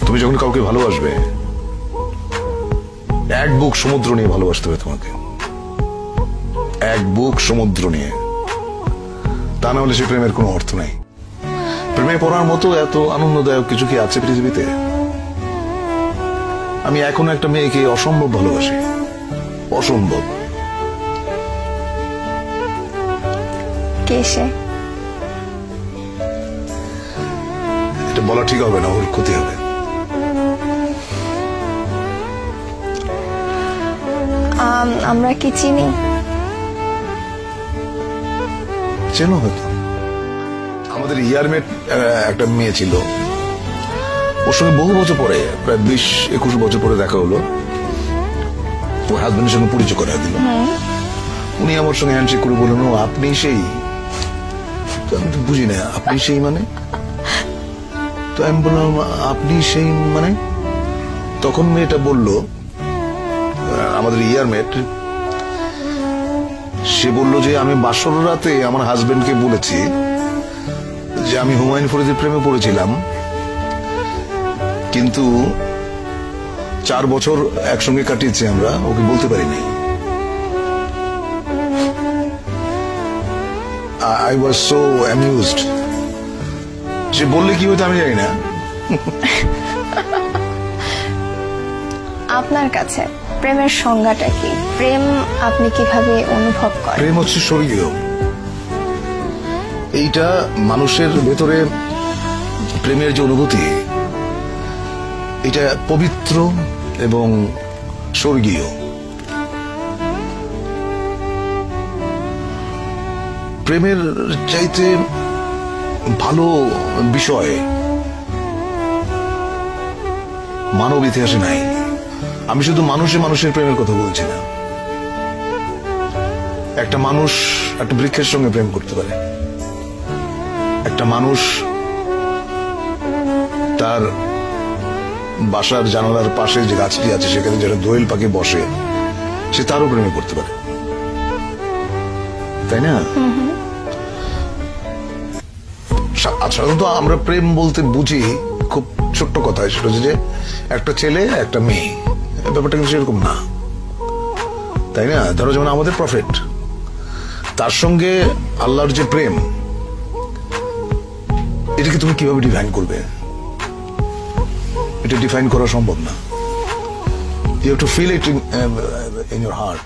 তুমি যখন কাউকে ভালোবাসবে, এক বুক সমুদ্র নিয়ে ভালোবাসতে হবে তোমাকে, এক বুক সমুদ্র নিয়ে। তা না হলে সে প্রেমের কোনো অর্থ নাই। প্রেমে পড়ার মতো এত আনন্দদায়ক কিছু কি আছে পৃথিবীতে? আমি এখনো একটা মেয়েকে অসম্ভব ভালোবাসি, অসম্ভব। কে সে? এটা বলা ঠিক হবে না, ওর ক্ষতি হবে। আমরা কি চিনি? চেনো হয়তো। আমাদের ইয়ারমেট একটা মেয়ে ছিল, ওর সঙ্গে বহু বছর পরে, প্রায় 20-21 বছর পরে দেখা হলো। ওর হাজবেন্ডের সঙ্গে পরিচয় করা দিল। উনি আমার সঙ্গে হ্যান্ডশেক করে বললেন, ও আপনি সেই। তো আমি তো বুঝি না, আপনি সেই মানে? তো আমি বললাম, আপনি সেই মানে? তখন মেয়েটা বলল, আমাদের ইয়ারমেট, সে বলল যে আমি বাসর রাতে আমার হাজবেন্ডকে বলেছি যে আমি হুমায়ুন ফরিদের প্রেমে পড়েছিলাম, কিন্তু 4 বছর একসঙ্গে কাটিয়েছি আমরা, ওকে বলতে পারি নাই। I was so amused. সে বললে কি হতো আমি জানি না। আপনার কাছে প্রেমের সংজ্ঞাটা কি? প্রেম আপনি কিভাবে অনুভব করেন? প্রেম হচ্ছে স্বর্গীয়। এইটা মানুষের ভেতরে প্রেমের যে অনুভূতি, এটা পবিত্র এবং স্বর্গীয়। প্রেমের চাইতে ভালো বিষয় মানব ইতিহাসে নাই। আমি শুধু মানুষের প্রেমের কথা বলছি না। একটা মানুষ একটা বৃক্ষের সঙ্গে প্রেম করতে পারে, একটা মানুষ তার বাসার জানালার পাশে যে গাছটি আছে সেখানে যারা দোয়েল পাখি বসে, সে তারও প্রেমে করতে পারে, তাই না? সাধারণত আমরা প্রেম বলতে বুঝি খুব ছোট্ট কথা, সেটা হচ্ছে যে একটা ছেলে একটা মেয়ে। ব্যাপারটা কিন্তু সেরকম না, তাই না? ধরো যেমন আমাদের প্রফেট, তার সঙ্গে আল্লাহর যে প্রেম, এটাকে তুমি কিভাবে ডিফাইন করবে? এটা ডিফাইন করা সম্ভব না। You have to feel it in your heart.